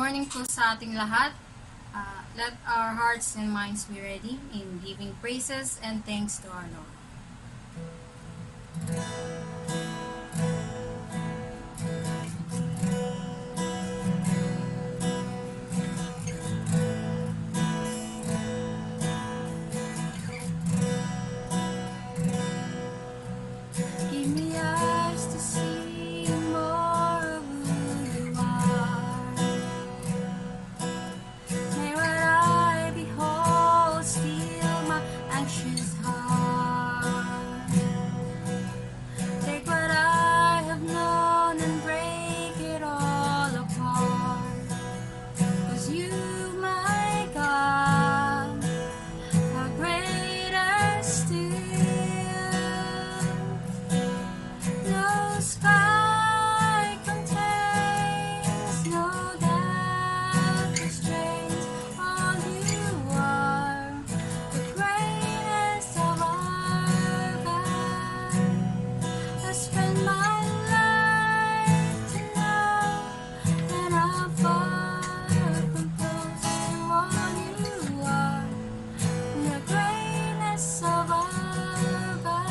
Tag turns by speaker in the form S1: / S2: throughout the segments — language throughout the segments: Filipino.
S1: morning po sa ating lahat. Let our hearts and minds be ready in giving praises and thanks to our Lord. Give me eyes to see more of who you are. May what I behold steal my anxious heart. Take what I have known and break it all apart. 'Cause you, my God, are greater still. No sky contains, no depth restrains all you are, the greatest of our God. I spend my life to know that I'm far from close to all you are, the greatness of our God.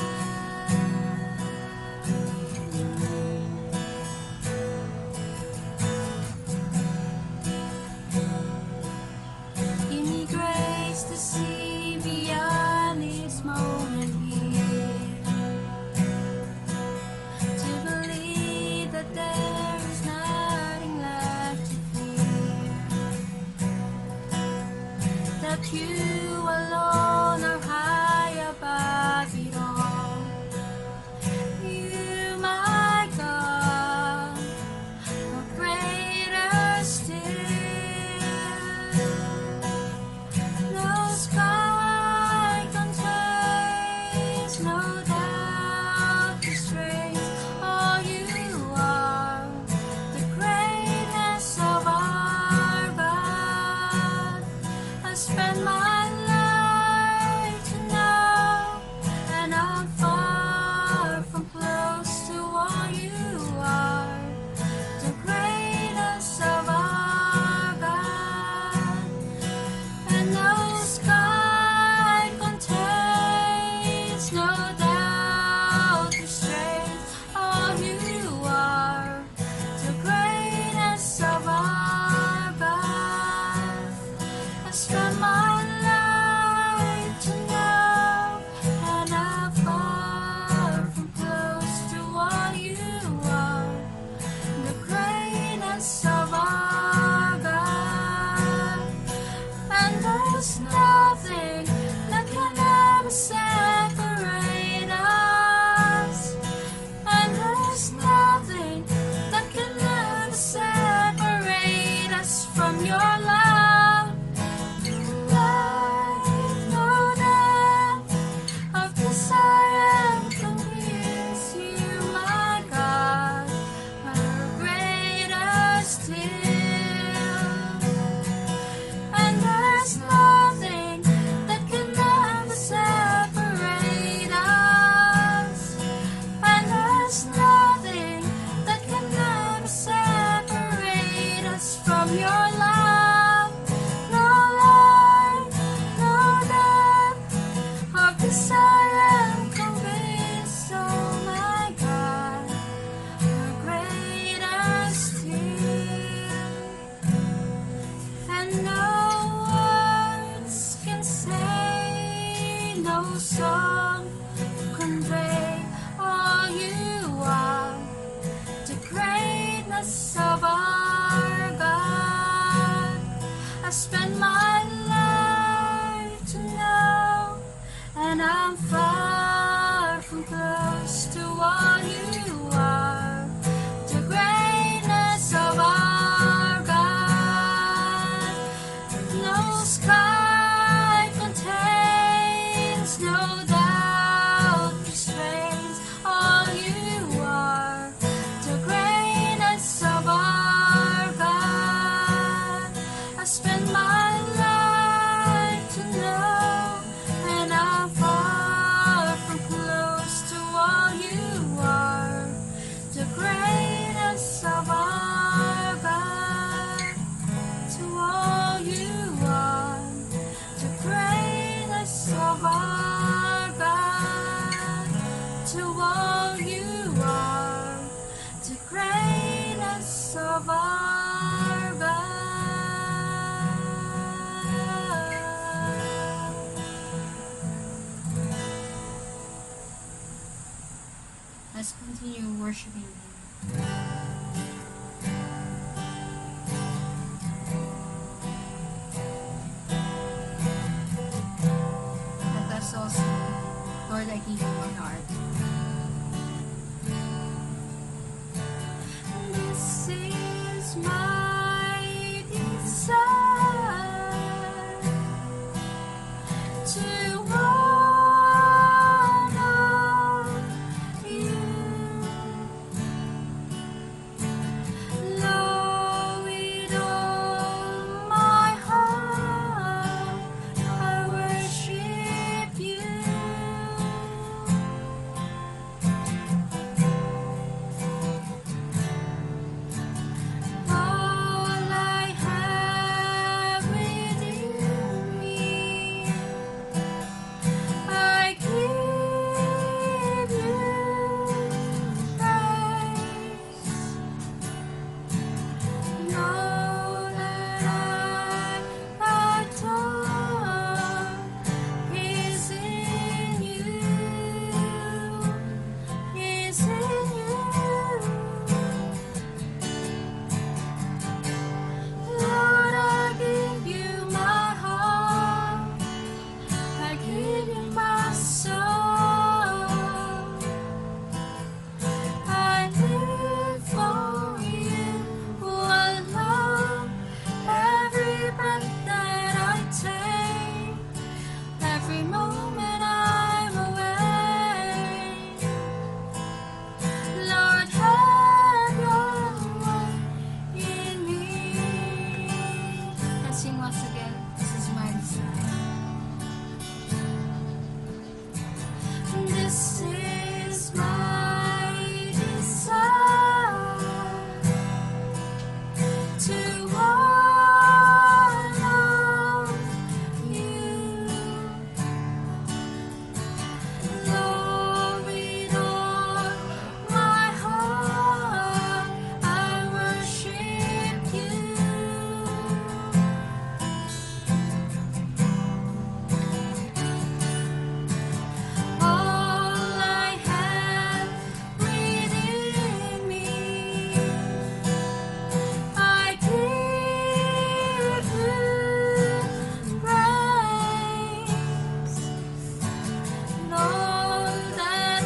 S1: Let us also, Lord, I give you my heart. This is my desire to honor you, Lord, with all my heart I worship you. All I have within me, I give you praise. Know that I adore is in you, is in you. Lord, I give you my heart, I give you my soul, I live for you alone. Every breath that I take, every moment I'm awake, Lord, have your way in me. Let's sing once again. This is my desire. This is my desire to honor you, Lord, with all my heart I worship you. All I have within me, I give you praise. Lord, that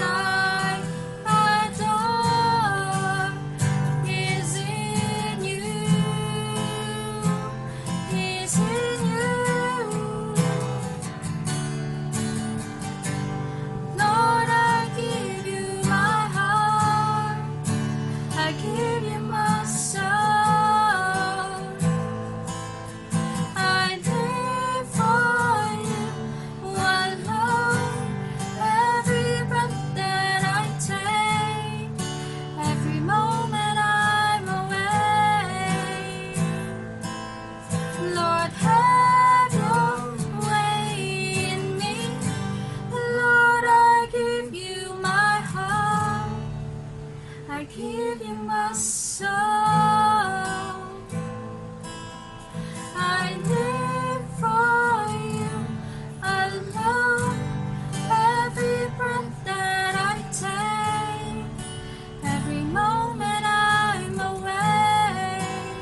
S1: I adore is in you, is in you. Lord, I give you my heart, I give you my soul, I live for you alone. Every breath that I take, every moment I'm awake, Lord, have your way in me. Lord, I give you my heart, I give you my soul, I live for you alone. Every breath that I take, every moment I'm awake,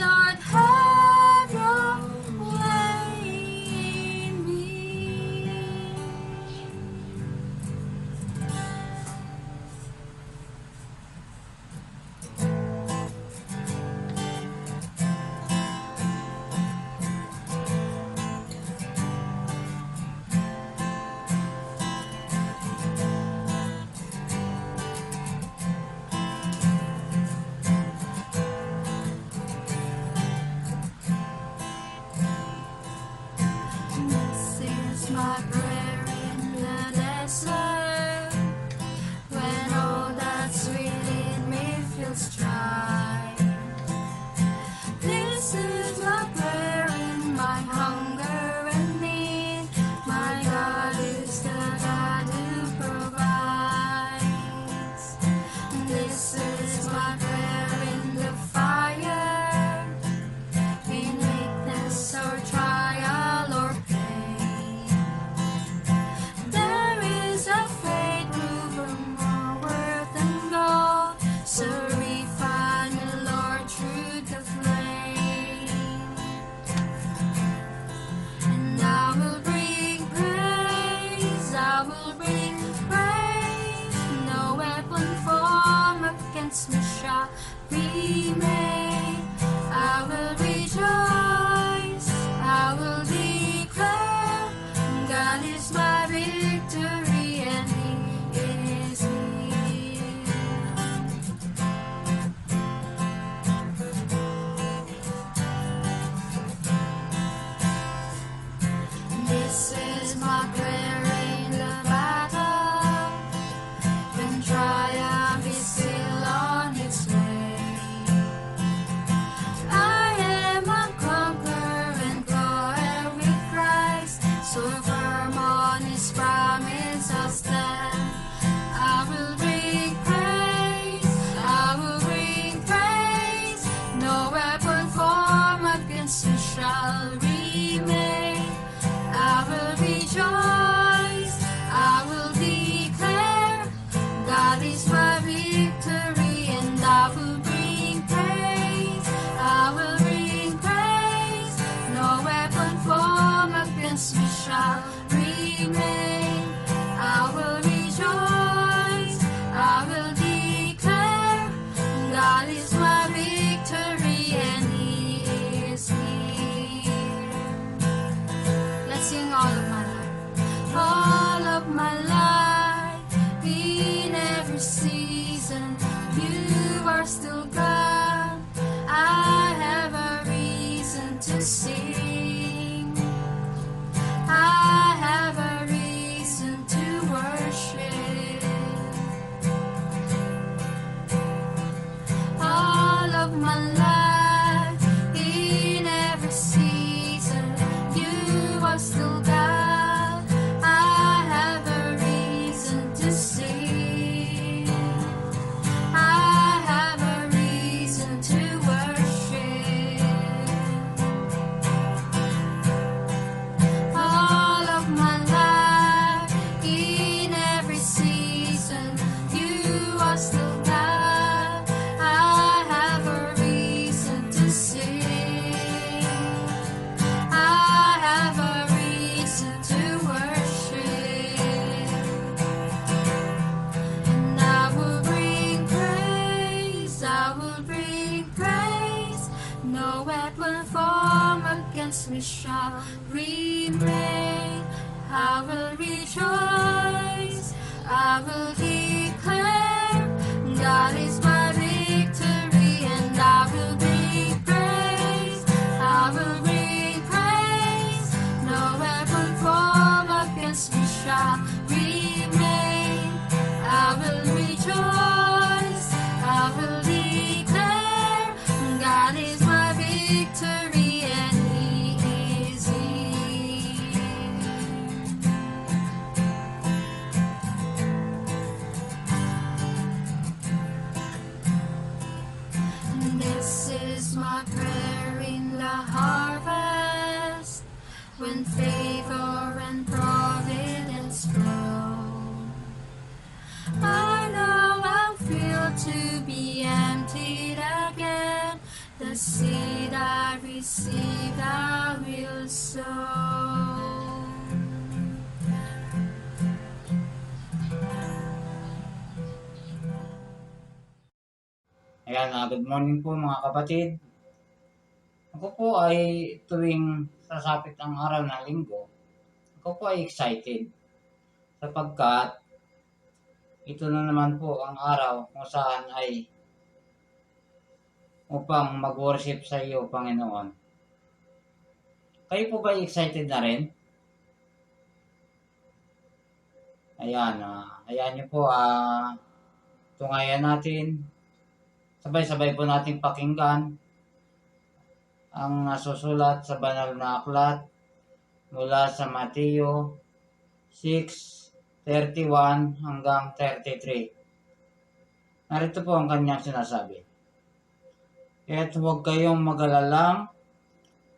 S1: Lord, have your way in me. season, you are still God. I have a reason to sing. I have a reason to worship. All of my life, in every season, you are still God. I have a reason to sing. I have a reason to worship. All of my life, in every season, you are still God. I have a reason to sing. I have a reason to worship. And I will bring praise, I will bring praise. No weapon formed against me shall remain. I will rejoice, I will declare, God is my victory, and I will bring praise, I will bring praise. No weapon formed against me shall remain. I will rejoice, I will declare, God is my victory, and He is here. This is my prayer in the harvest, when favor and providence flow. I know I'll feel to be emptied again. The seed I received, I will sow.
S2: Ayan, good morning po mga kapatid. Ako po ay tuwing sasapit ang araw ng linggo, ako po ay excited sapagkat ito na naman po ang araw kung saan ay upang mag-worship sa iyo, Panginoon. Kayo po ba excited na rin? Ayan, hayaan niyo po tungayan natin. Sabay-sabay po nating pakinggan ang nasusulat sa banal na aklat mula sa Mateo 6:31 hanggang 33. Narito po ang kanyang sinasabi. Kaya't huwag kayong mag-alalang,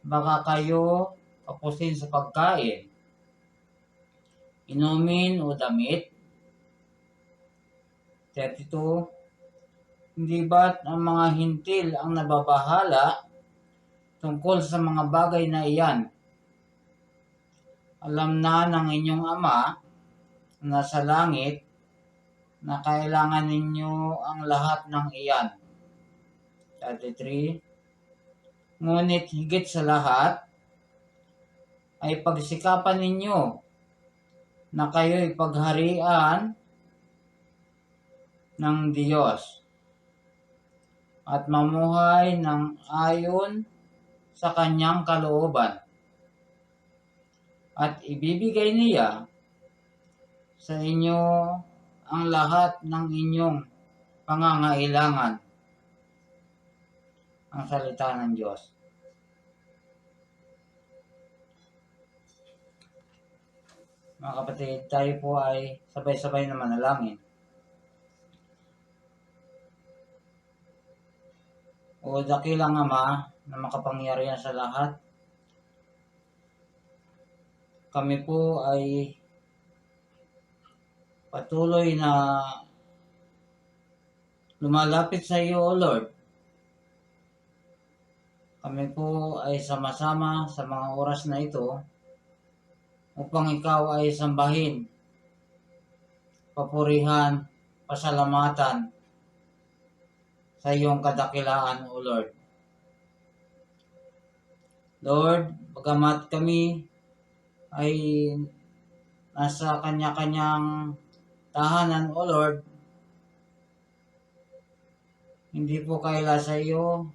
S2: baka kayo kapusin sa pagkain, inumin o damit. 32. Hindi ba't ang mga hintil ang nababahala tungkol sa mga bagay na iyan? Alam na ng inyong Ama na sa langit na kailangan ninyo ang lahat ng iyan. 33. Ngunit higit sa lahat ay pagsikapan ninyo na kayo'y pagharian ng Diyos at mamuhay ng ayon sa kanyang kalooban. At ibibigay niya sa inyo ang lahat ng inyong pangangailangan. Ang salita ng Diyos. Mga kapatid, tayo po ay sabay-sabay na manalangin. O dakilang Ama na makapangyarihan sa lahat, kami po ay patuloy na lumalapit sa iyo, O Lord. Kami po ay sama-sama sa mga oras na ito upang ikaw ay sambahin, papurihan, pasalamatan sa iyong kadakilaan, O Lord. Lord, bagamat kami ay nasa kanya-kanyang tahanan, O Lord, Hindi po kaila sa iyo.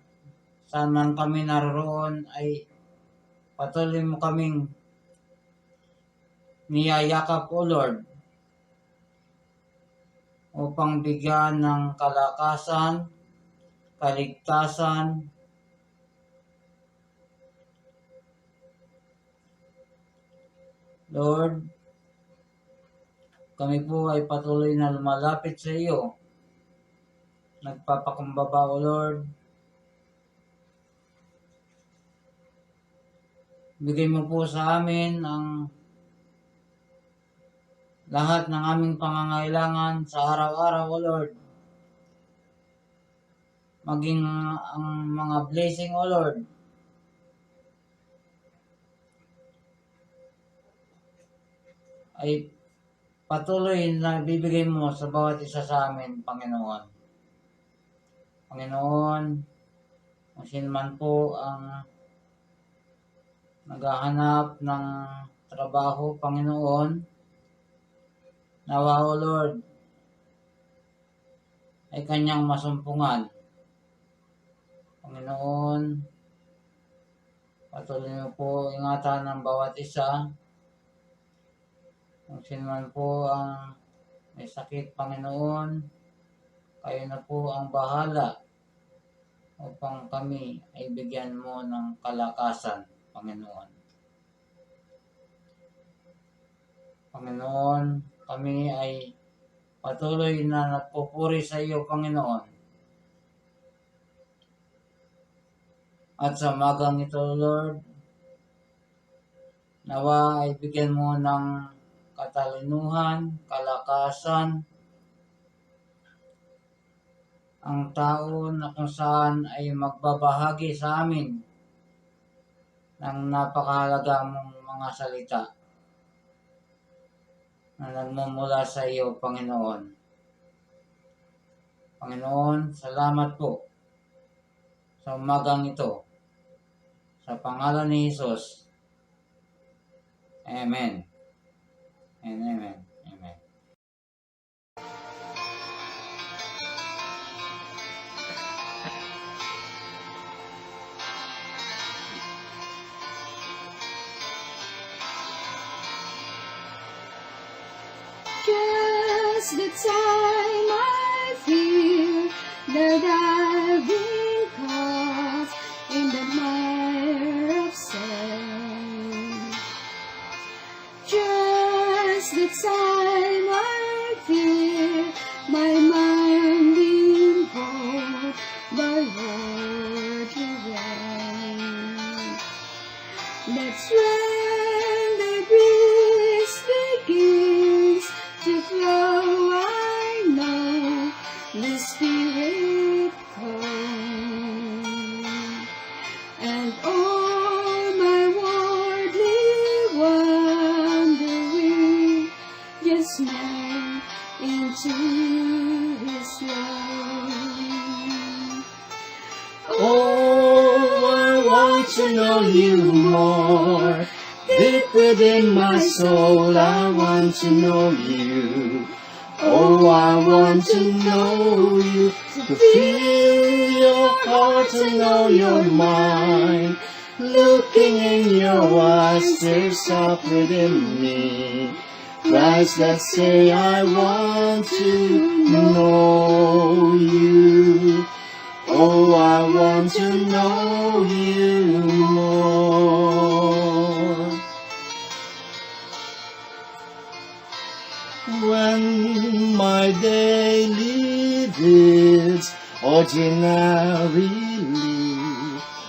S2: Saan man kami naroon ay patuloy mo kaming niyayakap, O Lord, upang bigyan ng kalakasan, kaligtasan, Lord, kami po ay patuloy na lumalapit sa iyo. Nagpapakumbaba, O Lord. Bigay mo po sa amin ang lahat ng aming pangangailangan sa araw-araw, O Lord. Maging ang mga blessing, O Lord, ay patuloy na bibigay mo sa bawat isa sa amin, Panginoon. Panginoon, kung sino man po ang naghahanap ng trabaho, Panginoon, nawa, O Lord, ay kanyang masumpungan. Panginoon, patuloy mo po ingatan ng bawat isa. Kung sino man po ang may sakit, Panginoon, kayo na po ang bahala upang kami ay bigyan mo ng kalakasan, Panginoon. Panginoon, kami ay patuloy na nagpupuri sa iyo, Panginoon. At sa magang ito, Lord, nawa ay bigyan mo ng katalinuhan, kalakasan, ang tao na kung saan ay magbabahagi sa amin ng napakahalaga mong mga salita na nagmumula sa iyo, Panginoon. Panginoon, salamat po sa umagang ito. Sa pangalan ni Jesus. Amen. And amen. Amen.
S1: Just the time I feel that I've been caught in the mire of sin. Just the time I feel my mind being pulled by worldly rain. That's when the breeze begins to flow. I know the Spirit comes, and all my worldly wandering just melt into His love.
S3: Oh, I want to know you more. Deep within my soul, I want to know you. Oh, I want to know you. To feel your heart, to know your mind. Looking in your eyes, there's up within me. Eyes that say, I want to know you. Oh, I want to know you more. When my daily deeds ordinarily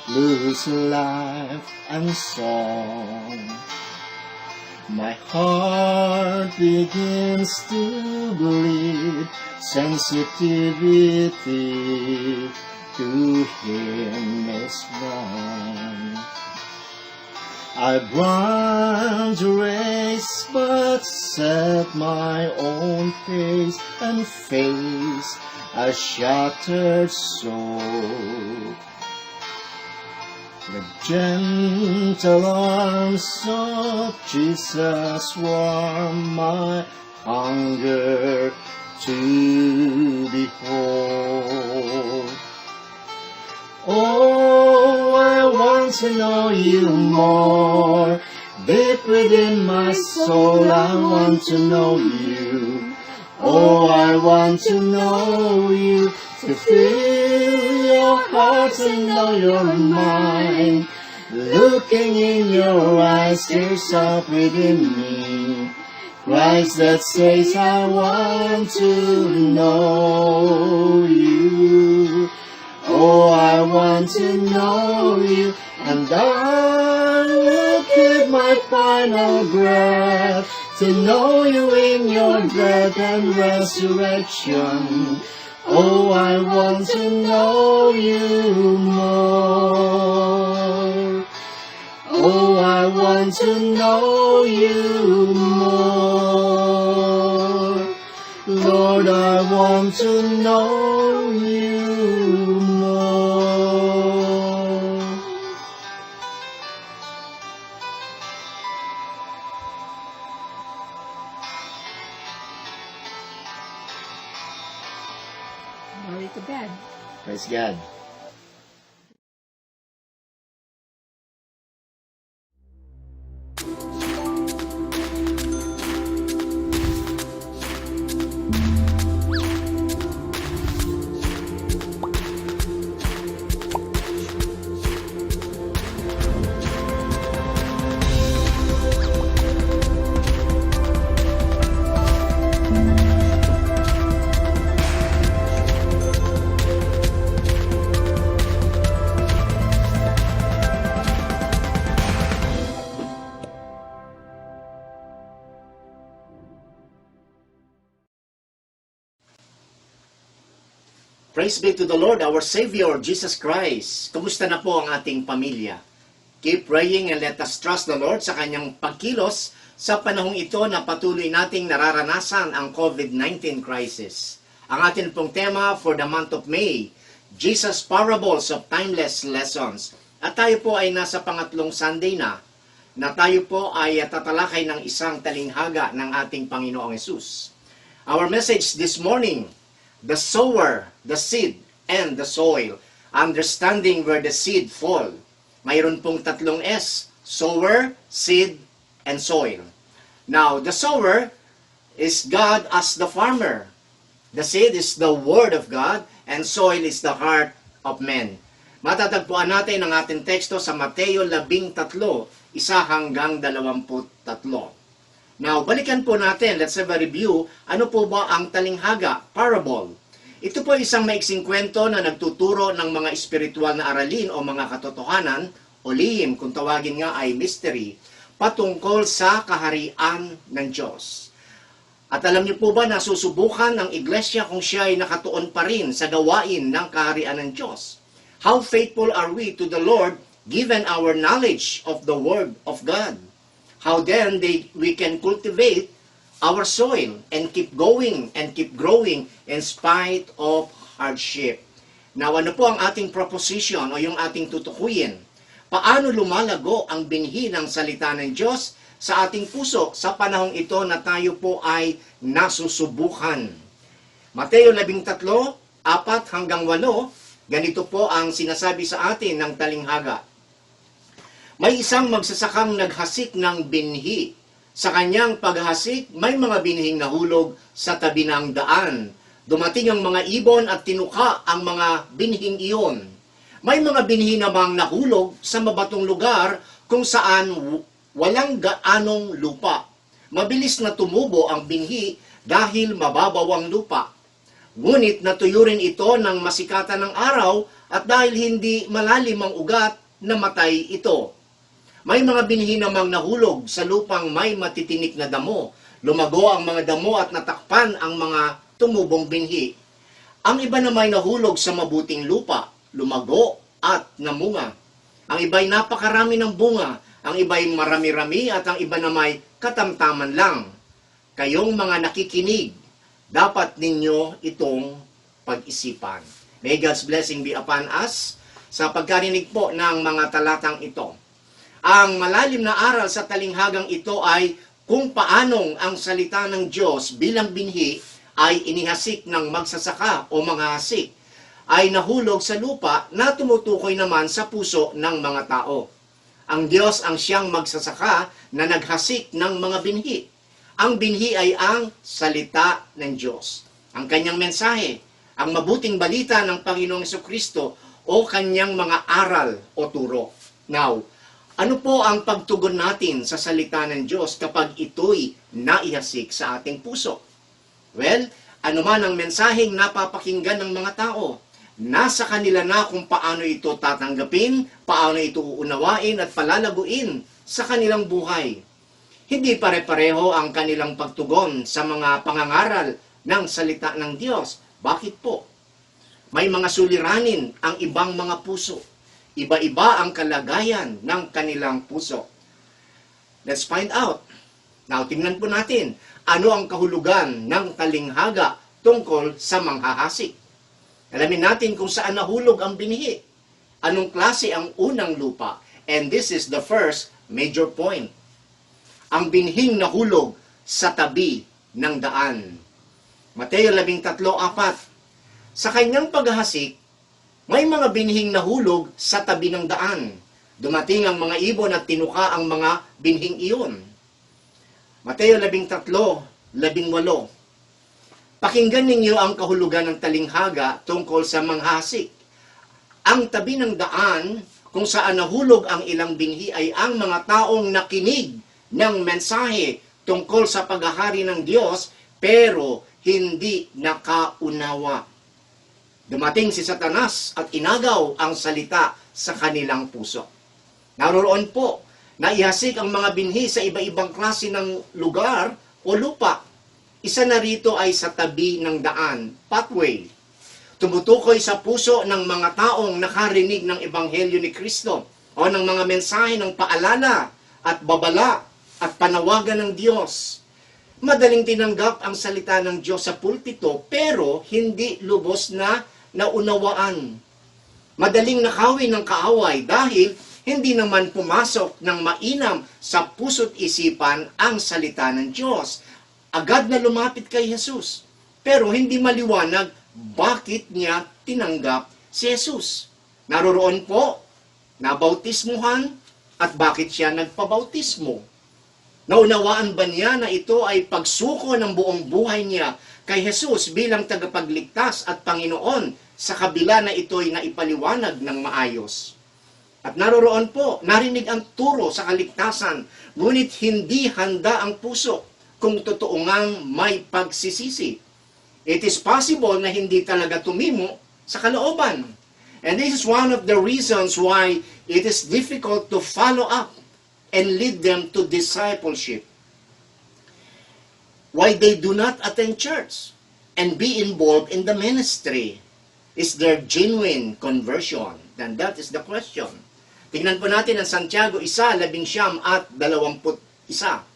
S3: lose life and song, my heart begins to bleed sensitivity to Him is gone. I run the race, but set my own pace and face a shattered soul. The gentle arms of Jesus warm my hunger to behold. want to know you more. Deep within my soul, I want to know you. Oh, I want to know you, to feel your heart and know your mind. Looking in your eyes, tears up within me. Christ that says I want to know you. Oh, I want to know you, and I will give my final breath to know you in your death and resurrection. Oh, I want to know you more. Oh, I want to know you more. Lord, I want to know you more.
S1: Glory to God.
S3: Praise God. Praise be to the Lord, our Savior, Jesus Christ. Kumusta na po ang ating pamilya? Keep praying and let us trust the Lord sa kanyang pagkilos sa panahong ito na patuloy nating nararanasan ang COVID-19 crisis. Ang ating pong tema for the month of May, Jesus Parables of Timeless Lessons. At tayo po ay nasa pangatlong Sunday na tayo po ay tatalakay ng isang talinghaga ng ating Panginoong Hesus. Our message this morning, the sower, the seed, and the soil. Understanding where the seed fall. Mayroon pong tatlong S, sower, seed, and soil. Now, the sower is God as the farmer. The seed is the word of God, and soil is the heart of men. Matatagpuan natin ang ating teksto sa Mateo 13, 1 hanggang 23. Now, balikan po natin, let's have a review, ano po ba ang talinghaga, parable? Ito po isang maiksing kwento na nagtuturo ng mga espiritual na aralin o mga katotohanan, o lihim, kung tawagin nga ay mystery, patungkol sa kaharian ng Diyos. At alam niyo po ba na susubukan ng iglesia kung siya ay nakatuon pa rin sa gawain ng kaharian ng Diyos? How faithful are we to the Lord given our knowledge of the Word of God? How then we can cultivate our soil and keep going and keep growing in spite of hardship. Now, ano po ang ating proposition o yung ating tutukuyin? Paano lumalago ang binhi ng salita ng Diyos sa ating puso sa panahong ito na tayo po ay nasusubukan? Mateo 13, 4 hanggang 8, ganito po ang sinasabi sa atin ng talinghaga. May isang magsasakang naghasik ng binhi. Sa kanyang paghasik, may mga binhing nahulog sa tabi ng daan. Dumating ang mga ibon at tinuka ang mga binhing iyon. May mga binhi namang nahulog sa mabatong lugar kung saan walang gaanong lupa. Mabilis na tumubo ang binhi dahil mababaw ang lupa. Ngunit natuyo rin ito ng masikatan ng araw at dahil hindi malalim ang ugat, namatay ito. May mga binhi namang nahulog sa lupang may matitinik na damo. Lumago ang mga damo at natakpan ang mga tumubong binhi. Ang iba naman nahulog sa mabuting lupa, lumago at namunga. Ang iba'y napakarami ng bunga, ang iba'y marami-rami at ang iba namay katamtaman lang. Kayong mga nakikinig, dapat ninyo itong pag-isipan. May God's blessing be upon us sa pagkarinig po ng mga talatang ito. Ang malalim na aral sa talinghagang ito ay kung paanong ang salita ng Diyos bilang binhi ay inihasik ng magsasaka o mga hasik. ay nahulog sa lupa na tumutukoy naman sa puso ng mga tao. Ang Diyos ang siyang magsasaka na naghasik ng mga binhi. Ang binhi ay ang salita ng Diyos. Ang kanyang mensahe, ang mabuting balita ng Panginoong Jesucristo o kanyang mga aral o turo. Now, ano po ang pagtugon natin sa salita ng Diyos kapag ito'y naihasik sa ating puso? Well, ano man ang mensaheng napapakinggan ng mga tao, nasa kanila na kung paano ito tatanggapin, paano ito uunawain at palalaguin sa kanilang buhay. Hindi pare-pareho ang kanilang pagtugon sa mga pangangaral ng salita ng Diyos. Bakit po? May mga suliranin ang ibang mga puso. Iba-iba ang kalagayan ng kanilang puso. Let's find out. Now, tingnan po natin, ano ang kahulugan ng talinghaga tungkol sa manghahasik. Alamin natin kung saan nahulog ang binhi. Anong klase ang unang lupa? And this is the first major point. Ang binhing nahulog sa tabi ng daan. Mateo 13:4. Sa kanyang paghahasik, may mga binhing nahulog sa tabi ng daan. Dumating ang mga ibon at tinuka ang mga binhing iyon. Mateo 13:18. Pakinggan ninyo ang kahulugan ng talinghaga tungkol sa manghasik. Ang tabi ng daan kung saan nahulog ang ilang binhi ay ang mga taong nakinig ng mensahe tungkol sa paghahari ng Diyos pero hindi nakaunawa. Dumating si Satanas at inagaw ang salita sa kanilang puso. Naroon po, naihasik ang mga binhi sa iba-ibang klase ng lugar o lupa. Isa na rito ay sa tabi ng daan, pathway. Tumutukoy sa puso ng mga taong nakarinig ng Ebanghelyo ni Kristo o ng mga mensahe ng paalala at babala at panawagan ng Diyos. Madaling tinanggap ang salita ng Diyos sa pulpito pero hindi lubos na naunawaan. Madaling nakawin ng kaaway dahil hindi naman pumasok ng mainam sa puso't isipan ang salita ng Diyos. Agad na lumapit kay Jesus, pero hindi maliwanag bakit niya tinanggap si Jesus. Naroroon po, nabautismuhan, at bakit siya nagpabautismo. Naunawaan ba niya na ito ay pagsuko ng buong buhay niya kay Jesus bilang tagapagligtas at Panginoon sa kabila na ito'y naipaliwanag ng maayos? At naroroon po, narinig ang turo sa kaligtasan, ngunit hindi handa ang puso kung totoo ngang may pagsisisi. It is possible na hindi talaga tumimo sa kalooban. And this is one of the reasons why it is difficult to follow up and lead them to discipleship. Why they do not attend church and be involved in the ministry. Is there genuine conversion? Then that is the question. Tingnan po natin ang Santiago 1:19 at 21.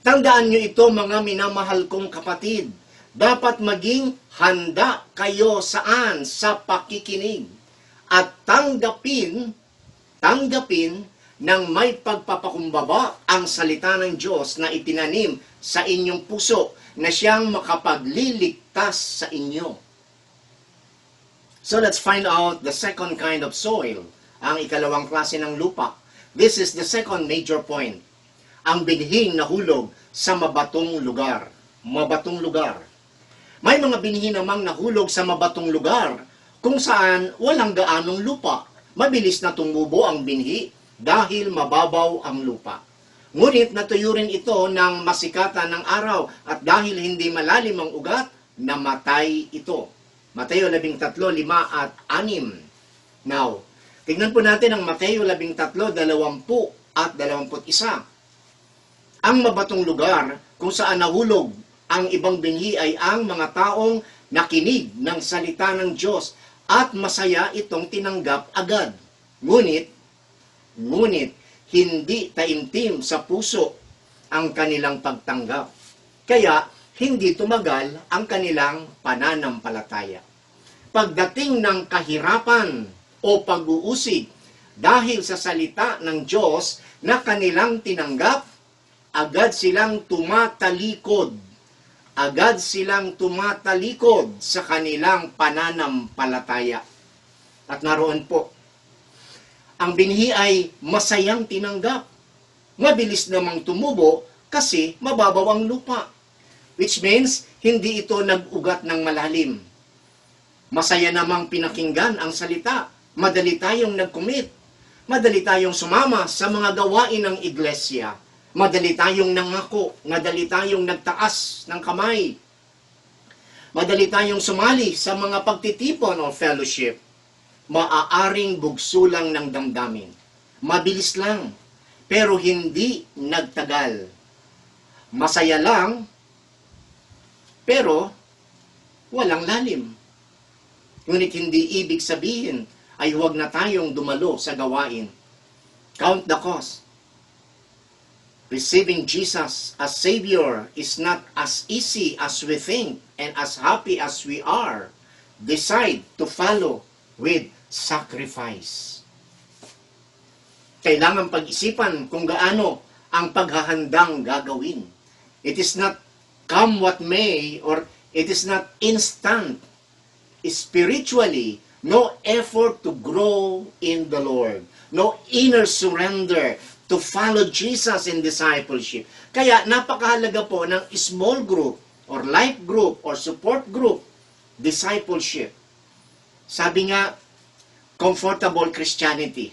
S3: Tandaan nyo ito mga minamahal kong kapatid. Dapat maging handa kayo saan sa pakikinig at tanggapin ng may pagpapakumbaba ang salita ng Diyos na itinanim sa inyong puso na siyang makapagliligtas sa inyo. So let's find out the second kind of soil, ang ikalawang klase ng lupa. This is the second major point. Ang binhing nahulog sa mabatong lugar. Mabatong lugar. May mga binhi namang nahulog sa mabatong lugar kung saan walang gaanong lupa. Mabilis na tumubo ang binhi dahil mababaw ang lupa. Ngunit natuyo rin ito ng masikatan ng araw at dahil hindi malalim ang ugat, namatay ito. Mateo 13:5 at 6. Now, tignan po natin ang Mateo 13:20 at 21. Ang mabatong lugar kung saan nahulog ang ibang binhi ay ang mga taong nakinig ng salita ng Diyos at masaya itong tinanggap agad. Ngunit, hindi taimtim sa puso ang kanilang pagtanggap. Kaya, hindi tumagal ang kanilang pananampalataya. Pagdating ng kahirapan o pag-uusig dahil sa salita ng Diyos na kanilang tinanggap, agad silang tumatalikod agad silang tumatalikod sa kanilang pananampalataya. At naroon po, ang binhi ay masayang tinanggap. Mabilis namang tumubo kasi mababaw ang lupa. Which means, hindi ito nag-ugat ng malalim. Masaya namang pinakinggan ang salita. Madali tayong nag-commit. Madali tayong sumama sa mga gawain ng iglesia. Madali tayong nangako. Madali tayong nagtaas ng kamay. Madali tayong sumali sa mga pagtitipon o fellowship. Maaaring bugso lang ng damdamin. Mabilis lang, pero hindi nagtagal. Masaya lang, pero walang lalim. Ngunit hindi ibig sabihin ay huwag na tayong dumalo sa gawain. Count the cost. Receiving Jesus as Savior is not as easy as we think and as happy as we are. Decide to follow with sacrifice. Kailangan pag-isipan kung gaano ang paghahandang gagawin. It is not come what may, or it is not instant. Spiritually, no effort to grow in the Lord. No inner surrender to follow Jesus in discipleship. Kaya napakahalaga po ng small group, or life group, or support group, discipleship. Sabi nga, comfortable Christianity.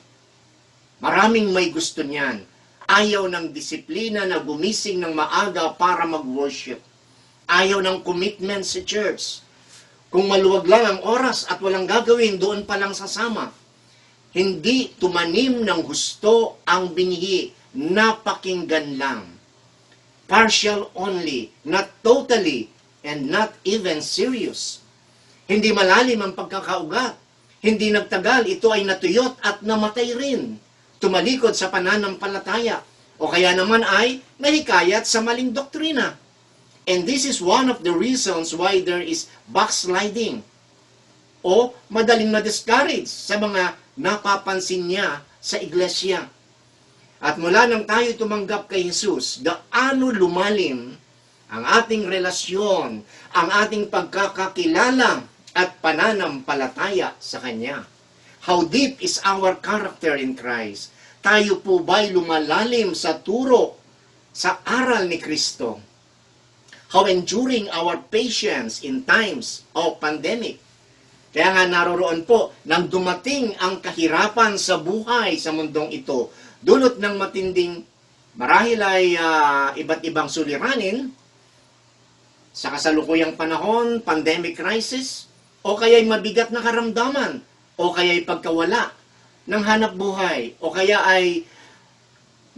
S3: Maraming may gusto niyan. Ayaw ng disiplina na gumising ng maaga para mag-worship. Ayaw ng commitment sa church. Kung maluwag lang ang oras at walang gagawin, doon pa lang sasama. Hindi tumanim ng gusto ang binhi, napakinggan lang. Partial only, not totally, and not even serious. Hindi malalim ang pagkakaugat. Hindi nagtagal, ito ay natuyot at namatay rin. Tumalikod sa pananampalataya. O kaya naman ay nahikayat sa maling doktrina. And this is one of the reasons why there is backsliding. O madaling na-discourage sa mga napapansin niya sa iglesia. At mula nang tayo tumanggap kay Jesus, gaano lumalim ang ating relasyon, ang ating pagkakakilala at pananampalataya sa Kanya. How deep is our character in Christ? Tayo po ba'y lumalalim sa turo, sa aral ni Kristo? How enduring our patience in times of pandemic? Kaya nga naroroon po, nang dumating ang kahirapan sa buhay sa mundong ito, dulot ng matinding, marahil ay iba't ibang suliranin, sa kasalukuyang panahon, pandemic crisis, o kaya'y mabigat na karamdaman, o kaya'y pagkawala ng hanap buhay, o kaya ay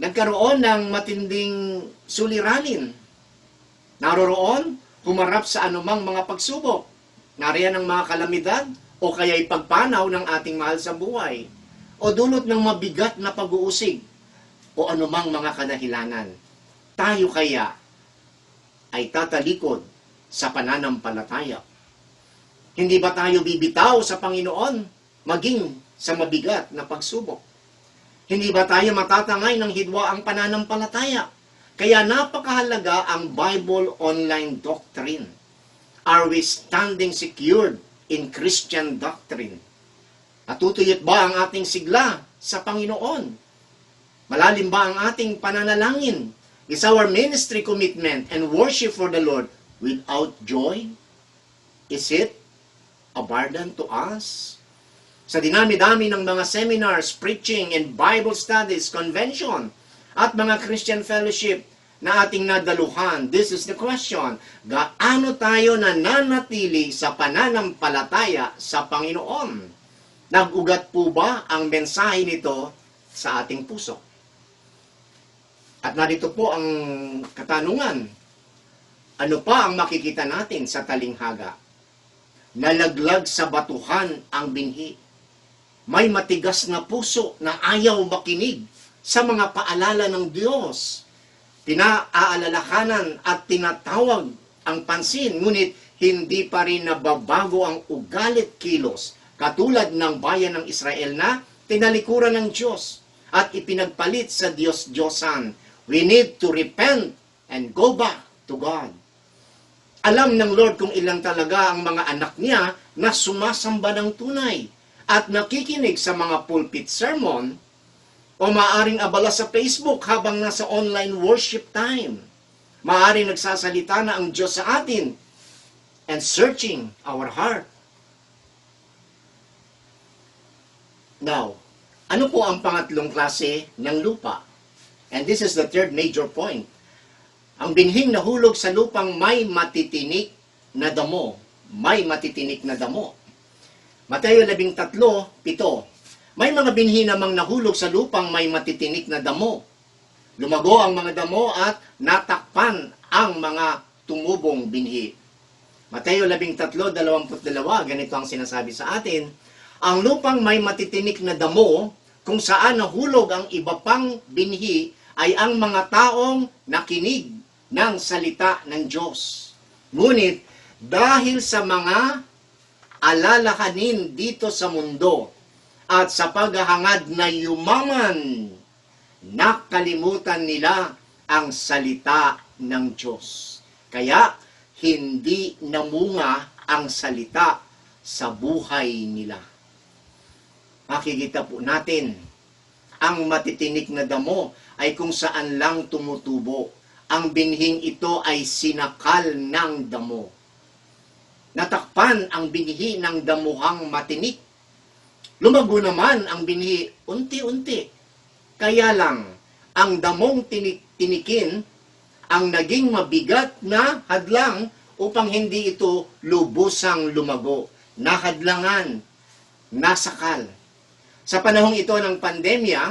S3: nagkaroon ng matinding suliranin. Naroroon, humarap sa anumang mga pagsubok. Nariyan ang mga kalamidad, o kaya'y pagpanaw ng ating mahal sa buhay, o dulot ng mabigat na pag-uusig, o anumang mga kadahilanan. Tayo kaya ay tatalikod sa pananampalataya. Hindi ba tayo bibitaw sa Panginoon, maging sa mabigat na pagsubok? Hindi ba tayo matatangay ng hidwa ang pananampalataya? Kaya napakahalaga ang Bible online doctrine. Are we standing secured in Christian doctrine? Natutuyot ba ang ating sigla sa Panginoon? Malalim ba ang ating pananalangin? Is our ministry commitment and worship for the Lord without joy? Is it a burden to us? Sa dinami-dami ng mga seminars, preaching, and Bible studies, convention, at mga Christian fellowship na ating nadaluhan, this is the question: gaano tayo nananatili sa pananampalataya sa Panginoon? Nag-ugat po ba ang mensahe nito sa ating puso? At narito po ang katanungan: ano pa ang makikita natin sa talinghaga? Nalaglag sa batuhan ang binhi. May matigas na puso na ayaw makinig sa mga paalala ng Diyos. Pinaalalahanan at tinatawag ang pansin, ngunit hindi pa rin nababago ang ugalit kilos, katulad ng bayan ng Israel na tinalikuran ng Diyos at ipinagpalit sa Diyos-Diyosan. We need to repent and go back to God. Alam ng Lord kung ilan talaga ang mga anak niya na sumasamba ng tunay at nakikinig sa mga pulpit sermon o maaring abala sa Facebook habang nasa online worship time. Maaring nagsasalita na ang Diyos sa atin and searching our heart. Now, ano po ang pangatlong klase ng lupa? And this is the third major point. Ang binhing nahulog sa lupang may matitinik na damo. May matitinik na damo. Mateo 13:7. May mga binhi namang nahulog sa lupang may matitinik na damo. Lumago ang mga damo at natakpan ang mga tumubong binhi. Mateo 13:22, ganito ang sinasabi sa atin. Ang lupang may matitinik na damo, kung saan nahulog ang iba pang binhi, ay ang mga taong nakinig ng salita ng Diyos. Ngunit, dahil sa mga alalahanin dito sa mundo at sa paghahangad na yumaman, nakalimutan nila ang salita ng Diyos. Kaya, hindi namunga ang salita sa buhay nila. Makikita po natin, ang matitinik na damo ay kung saan lang tumutubo. Ang binhing ito ay sinakal ng damo. Natakpan ang binhi ng damuhang matinik. Lumago naman ang binhi unti-unti. Kaya lang, ang damong tinikin ang naging mabigat na hadlang upang hindi ito lubusang lumago. Nahadlangan, nasakal. Sa panahong ito ng pandemya,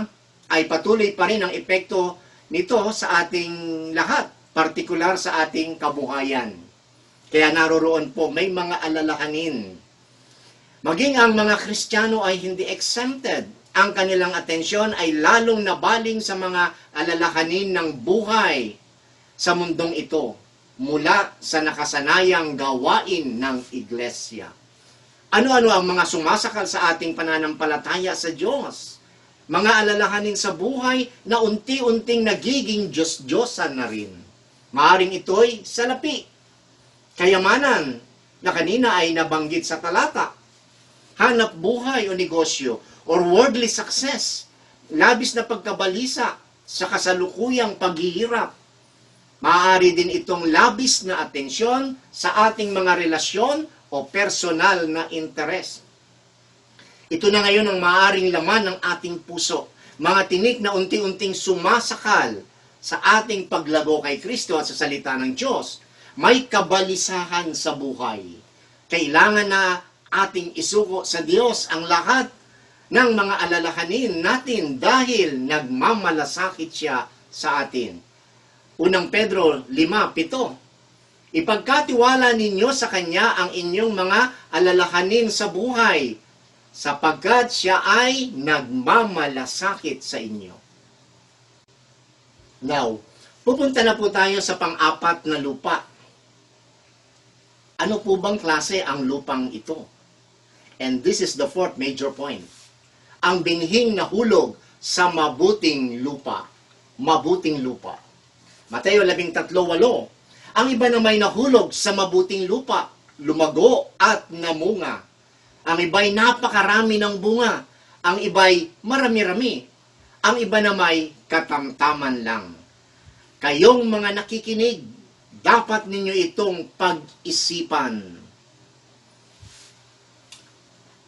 S3: ay patuloy pa rin ang epekto nito sa ating lahat, partikular sa ating kabuhayan. Kaya naroroon po may mga alalahanin. Maging ang mga Kristiyano ay hindi exempted. Ang kanilang atensyon ay lalong nabaling sa mga alalahanin ng buhay sa mundong ito mula sa nakasanayang gawain ng iglesia. Ano-ano ang mga sumasakal sa ating pananampalataya sa Diyos? Mga alalahanin sa buhay na unti-unting nagiging Diyos-Diyosan na rin. Maaring ito'y salapi, kayamanan na kanina ay nabanggit sa talata, hanap buhay o negosyo, or worldly success, labis na pagkabalisa sa kasalukuyang paghihirap. Maaari din itong labis na atensyon sa ating mga relasyon o personal na interes. Ito na ngayon ang maaaring laman ng ating puso. Mga tinik na unti-unting sumasakal sa ating paglago kay Kristo at sa salita ng Diyos. May kabalisahan sa buhay. Kailangan na ating isuko sa Diyos ang lahat ng mga alalahanin natin dahil nagmamalasakit siya sa atin. Unang Pedro 5:7. Ipagkatiwala ninyo sa Kanya ang inyong mga alalahanin sa buhay, sapagkat siya ay nagmamalasakit sa inyo. Now, pupunta na po tayo sa pang-apat na lupa. Ano po bang klase ang lupang ito? And this is the fourth major point. Ang binhing nahulog sa mabuting lupa. Mabuting lupa. Mateo 13:8. Ang iba na may nahulog sa mabuting lupa, lumago at namunga. Ang iba'y napakarami ng bunga. Ang iba'y marami-rami. Ang iba na may katamtaman lang. Kayong mga nakikinig, dapat ninyo itong pag-isipan.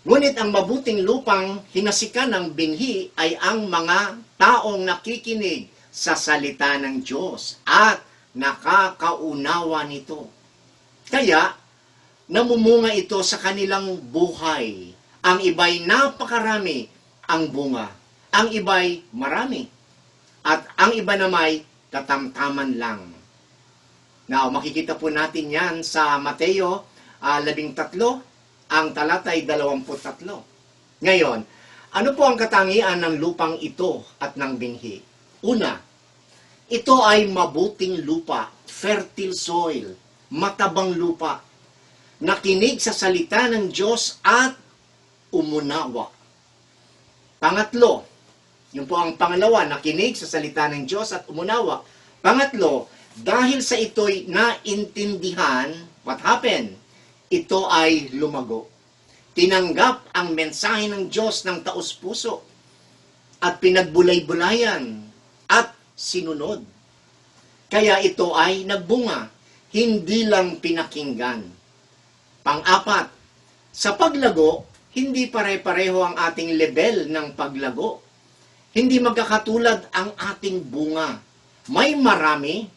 S3: Ngunit ang mabuting lupang hinasikan ng binhi ay ang mga taong nakikinig sa salita ng Diyos at nakakaunawa nito. Kaya, namumunga ito sa kanilang buhay. Ang iba'y napakarami ang bunga. Ang iba'y marami. At ang iba na may katamtaman lang. Now, makikita po natin yan sa Mateo 13, ang talatay 23. Ngayon, ano po ang katangian ng lupang ito at ng binhi? Una, ito ay mabuting lupa, fertile soil, matabang lupa, nakinig sa salita ng Diyos at umunawa. Pangatlo, yun po ang pangalawa, nakinig sa salita ng Diyos at umunawa. Pangatlo, dahil sa ito'y naintindihan What happened? Ito ay lumago. Tinanggap ang mensahe ng Diyos ng taos-puso at pinagbulay-bulayan at sinunod. Kaya ito ay nagbunga, hindi lang pinakinggan. Pang-apat, sa paglago, hindi pare-pareho ang ating level ng paglago. Hindi magkakatulad ang ating bunga. May marami,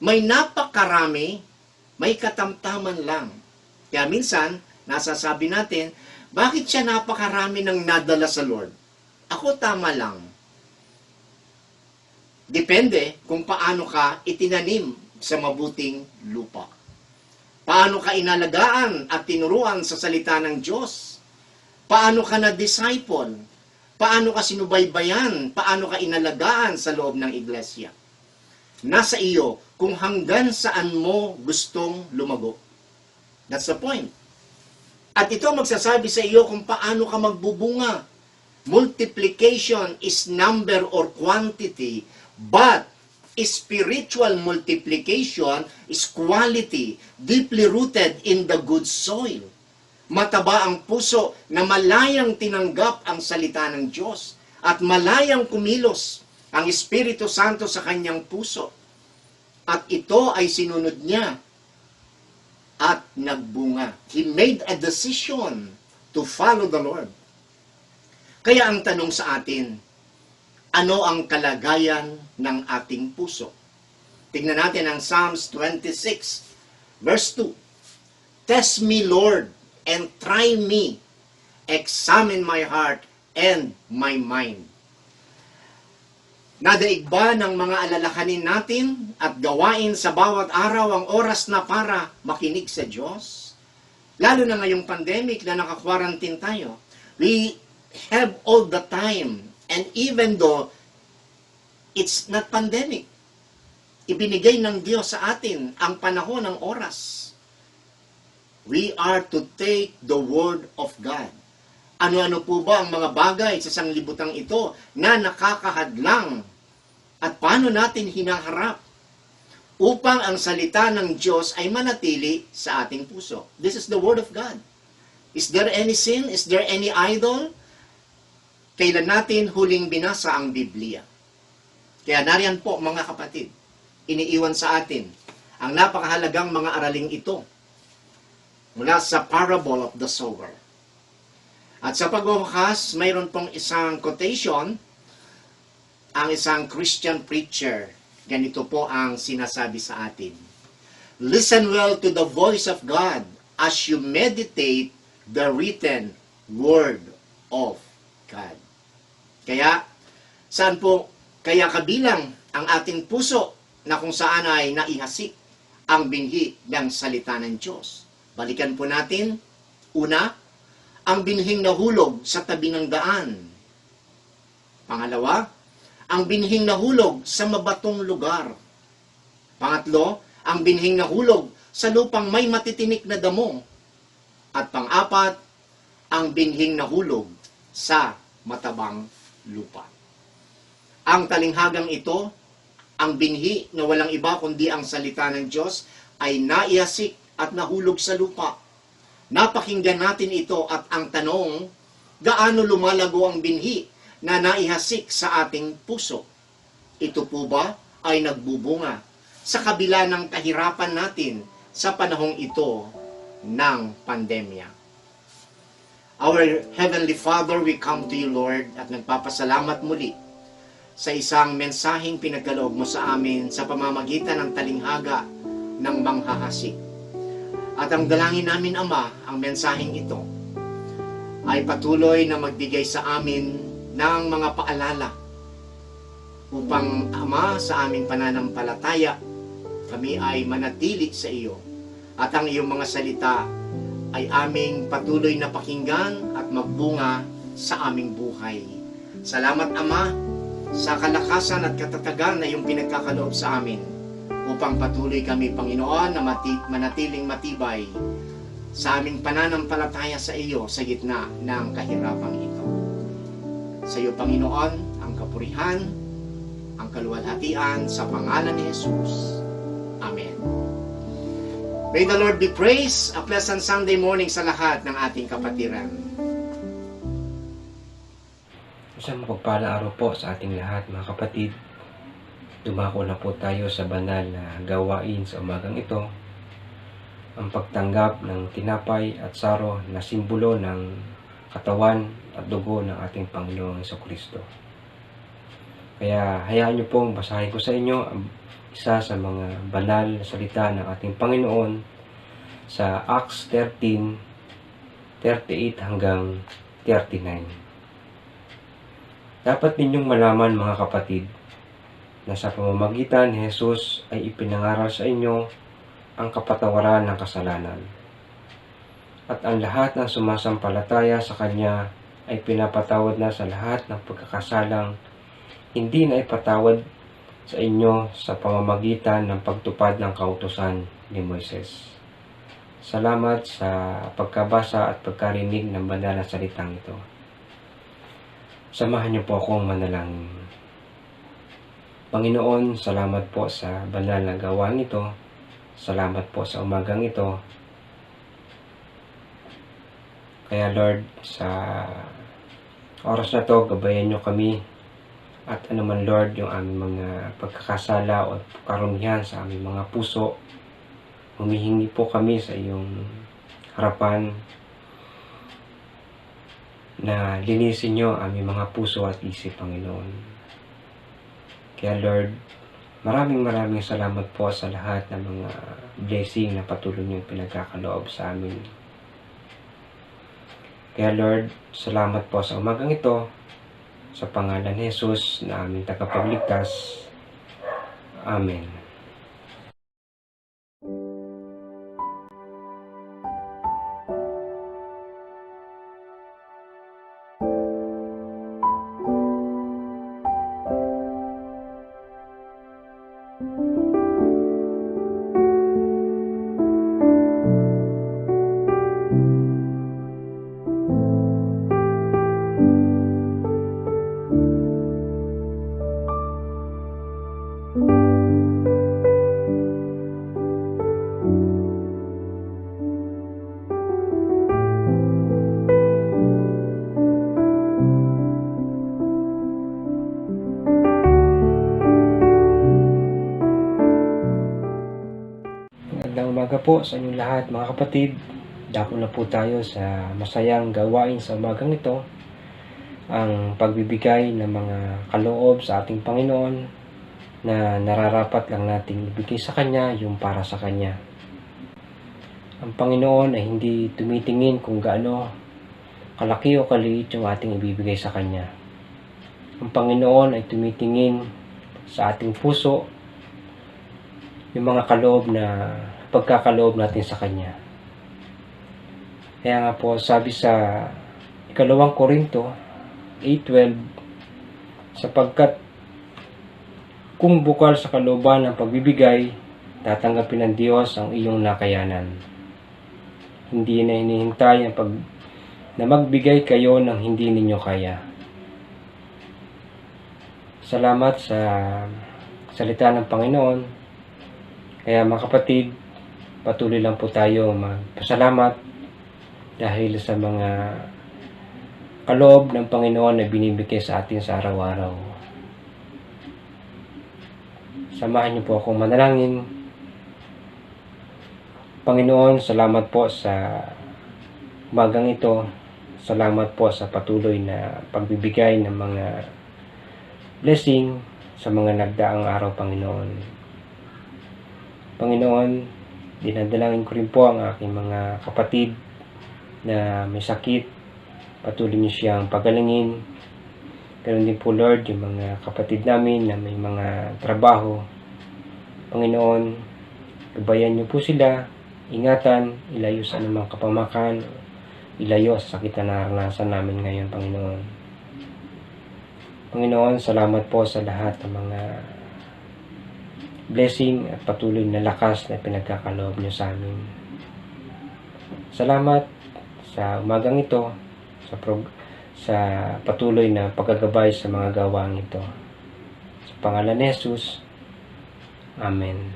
S3: may napakarami, may katamtaman lang. Kaya minsan, nasasabi natin, bakit siya napakarami ng nadala sa Lord? Ako tama lang. Depende kung paano ka itinanim sa mabuting lupa. Paano ka inalagaan at tinuruan sa salita ng Diyos? Paano ka na-disciple? Paano ka sinubaybayan? Paano ka inalagaan sa loob ng iglesia? Nasa iyo kung hanggang saan mo gustong lumago. That's the point. At ito magsasabi sa iyo kung paano ka magbubunga. Multiplication is number or quantity, but spiritual multiplication is quality, deeply rooted in the good soil. Mataba ang puso na malayang tinanggap ang salita ng Diyos at malayang kumilos ang Espiritu Santo sa kanyang puso. At ito ay sinunod niya at nagbunga. He made a decision to follow the Lord. Kaya ang tanong sa atin, ano ang kalagayan ng ating puso? Tingnan natin ang Psalms 26, verse 2. Test me, Lord, and try me. Examine my heart and my mind. Nadaig ba ng mga alalahanin natin at gawain sa bawat araw ang oras na para makinig sa Diyos? Lalo na ngayong pandemic na naka-quarantine tayo. We have all the time. And even though it's not pandemic, ibinigay ng Diyos sa atin ang panahon ng oras. We are to take the Word of God. Ano-ano po ba ang mga bagay sa sanglibutang ito na nakakahadlang at paano natin hinaharap upang ang salita ng Diyos ay manatili sa ating puso? This is the Word of God. Is there any sin? Is there any idol? Kailan natin huling binasa ang Biblia? Kaya nariyan po mga kapatid, iniiwan sa atin ang napakahalagang mga araling ito mula sa parable of the sower. At sa pagwawakas, mayroon pong isang quotation, ang isang Christian preacher. Ganito po ang sinasabi sa atin. Listen well to the voice of God as you meditate the written word of God. Kaya, kaya kabilang ang ating puso na kung saan ay naihasik ang binhi ng salita ng Diyos. Balikan po natin, una, ang binhing nahulog sa tabi ng daan. Pangalawa, ang binhing nahulog sa mabatong lugar. Pangatlo, ang binhing nahulog sa lupang may matitinik na damo. At pang-apat, ang binhing nahulog sa matabang lupa. Ang talinghagang ito, ang binhi na walang iba kundi ang salita ng Diyos, ay naihasik at nahulog sa lupa. Napakinggan natin ito at ang tanong, gaano lumalago ang binhi na naihasik sa ating puso? Ito po ba ay nagbubunga sa kabila ng kahirapan natin sa panahong ito ng pandemya? Our Heavenly Father, we come to you, Lord, at nagpapasalamat muli sa isang mensaheng pinagkaloob mo sa amin sa pamamagitan ng talinghaga ng manghahasik. At ang dalangin namin, Ama, ang mensaheng ito ay patuloy na magbigay sa amin ng mga paalala upang, Ama, sa aming pananampalataya, kami ay manatili sa iyo at ang iyong mga salita ay aming patuloy na pakinggan at magbunga sa aming buhay. Salamat, Ama, sa kalakasan at katatagan na iyong pinagkakaloob sa amin upang patuloy kami, Panginoon, na manatiling matibay sa aming pananampalataya sa iyo sa gitna ng kahirapang ito. Sa iyo, Panginoon, ang kapurihan, ang kaluwalhatian sa pangalan ni Jesus. Amen. May the Lord be praised. A pleasant Sunday morning sa lahat ng ating kapatiran.
S4: Isang mapagpalang araw po sa ating lahat, mga kapatid. Dumako na po tayo sa banal na gawain sa umagang ito. Ang pagtanggap ng tinapay at saro na simbolo ng katawan at dugo ng ating Panginoong Jesucristo. Kaya hayaan niyo pong basahin ko sa inyo ang isa sa mga banal na salita ng ating Panginoon sa Acts 13:38 hanggang 39. Dapat ninyong malaman, mga kapatid, na sa pamamagitan ni Jesus ay ipinangaral sa inyo ang kapatawaran ng kasalanan. At ang lahat ng sumasampalataya sa Kanya ay pinapatawad na sa lahat ng pagkakasalang hindi na ipatawad sa inyo sa pamamagitan ng pagtupad ng kautusan ni Moises. Salamat sa pagkabasa at pagkarinig ng banal na salitang ito. Samahan niyo po akong manalangin. Panginoon, salamat po sa banal na gawain ito. Salamat po sa umagang ito. Kaya Lord, sa oras na to, gabayan niyo kami. At anuman Lord, yung aming mga pagkakasala o karumihan sa aming mga puso, humihingi po kami sa iyong harapan na linisin niyo ang aming mga puso at isip, Panginoon. Kaya Lord, maraming salamat po sa lahat ng mga blessing na patuloy niyong pinagkakaloob sa amin. Kaya Lord, salamat po sa umagang ito. Sa pangalan ni Jesus na aming tagapagligtas. Amen. Magandang umaga po sa inyong lahat, mga kapatid. Dako na po tayo sa masayang gawain sa umagang ito, ang pagbibigay ng mga kaloob sa ating Panginoon na nararapat lang nating ibigay sa Kanya yung para sa Kanya. Ang Panginoon ay hindi tumitingin kung gaano kalaki o kaliit yung ating ibibigay sa Kanya. Ang Panginoon ay tumitingin sa ating puso, yung mga kaloob na pagkakaloob natin sa Kanya. Kaya nga po, sabi sa 2 Korinto 8:12, sapagkat kung bukal sa kalooban ng pagbibigay, tatanggapin ng Diyos ang iyong nakayanan. Hindi na hinihintay na magbigay kayo ng hindi ninyo kaya. Salamat sa salita ng Panginoon. Kaya mga kapatid, patuloy lang po tayo magpasalamat dahil sa mga kaloob ng Panginoon na binibigay sa atin sa araw-araw. Samahan niyo po akong manalangin. Panginoon, salamat po sa umagang ito. Salamat po sa patuloy na pagbibigay ng mga blessing sa mga nagdaang araw, Panginoon. Panginoon, dinadalangin ko rin po ang aking mga kapatid na may sakit. Patuloy niyo siyang pagalingin. Ganoon din po, Lord, yung mga kapatid namin na may mga trabaho. Panginoon, gabayan niyo po sila, ingatan, ilayo sa anumang kapamakan, ilayo sa sakit na naranasan namin ngayon, Panginoon. Panginoon, salamat po sa lahat ng mga blessing at patuloy na lakas na pinagkakaloob niyo sa amin. Salamat sa umagang ito, sa patuloy na paggagabay sa mga gawain ito. Sa pangalan ni Jesus, Amen.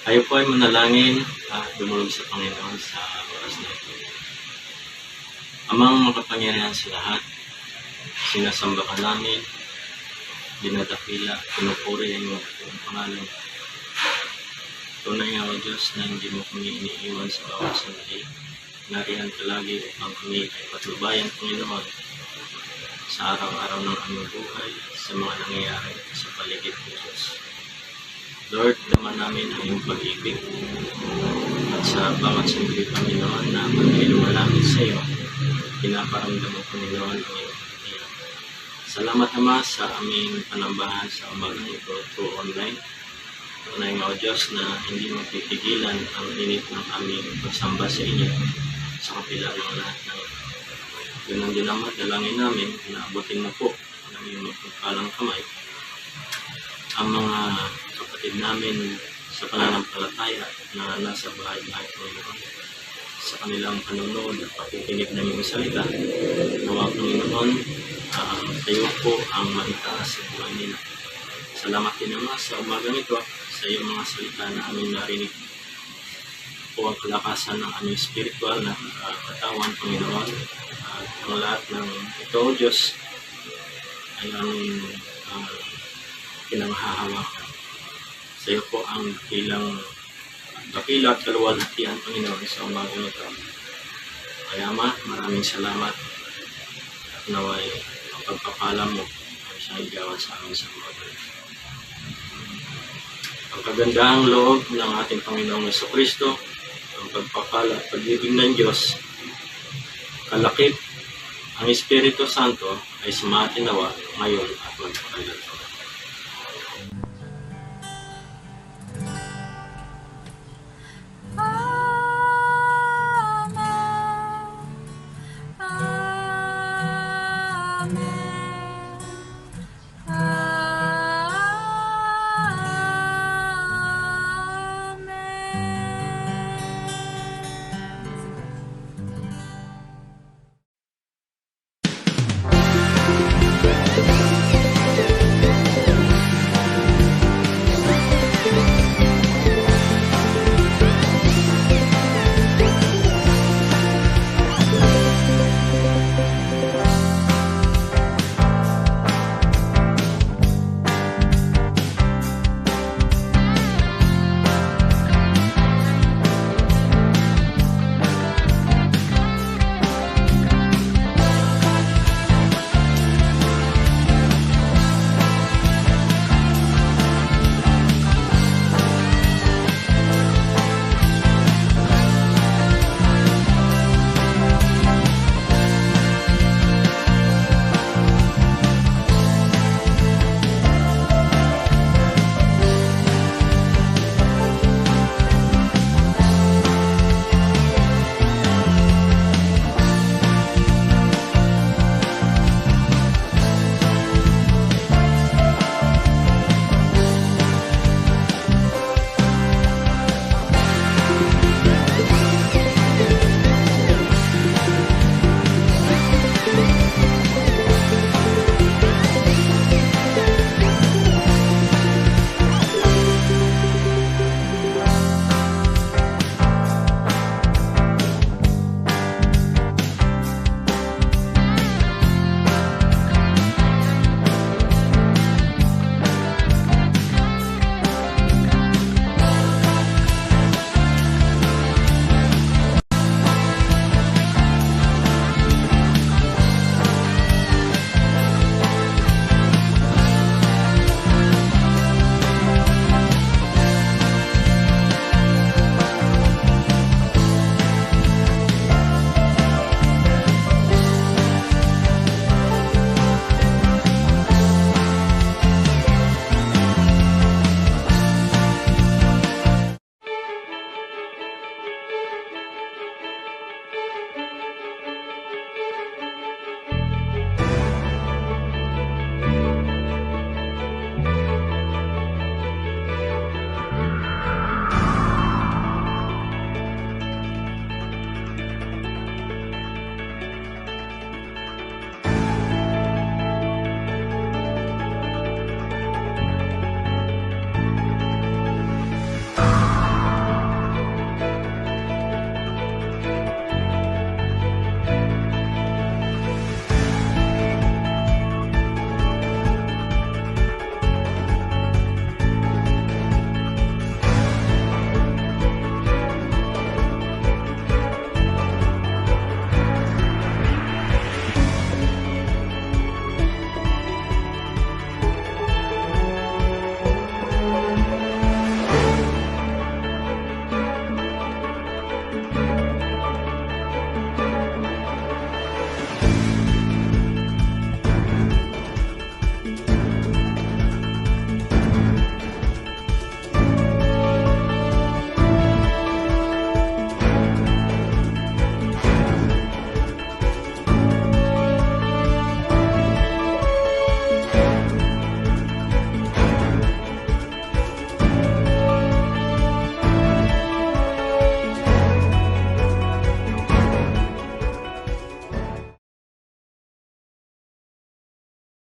S5: Kayo po ay manalangin at dumulog sa Panginoon sa oras na ito. Amang makapangyarihan sa lahat, sinasamba ka namin, dinadakila, pinupuri ang iyong pangalan. Tunay nga, O Diyos, na hindi mo kami iniiwan sa bawat sandali. Nariyan ka lagi upang kami ay patnubayan, Panginoon, sa araw-araw ng aming buhay, sa mga nangyayari sa paligid ng Diyos. Lord, naman namin ang iyong pag-ibig at sa bawat sandali, Panginoon, na kami lumalapit sa iyo, pinaparamdam mo, Panginoon, ang iyong pag-ibig. Salamat naman sa aming panambahan sa umagang ito through online. Tunay nga, O Diyos, na hindi mo pipigilan ang init ng aming pagsamba sa inyo sa kapila ng lahat ng ito. Ganun din naman, dalangin namin na abutin mo po ng iyong magpagpalang kamay ang mga kapatid namin sa pananampalataya na nasa bahay-bahay, Panginoon, sa kanilang panunood at pakikinig ng iyong salita. Nawa, Panginoon, tayo po ang maitaas sa buhay nila. Salamat din naman sa umagang ito sa iyong mga salita na aming narinig po ang kalakasan ng aming spiritual na katawan, Panginoon. At ang lahat ng ito, Diyos, ay aming pinanghahawakan. Sa iyo po ang ilang dakila at kaluwalhatian, Panginoon, sa umagang ito. Kaya maraming salamat at naway ang pagpapala mo ay siyang igawan sa amin sa umagang ito. Ang kagandahang loob ng ating Panginoong Jesucristo, ang pagpapala at pag-ibig ng Diyos, kalakip, ang Espiritu Santo ay sumatinawa ngayon at magpakailan.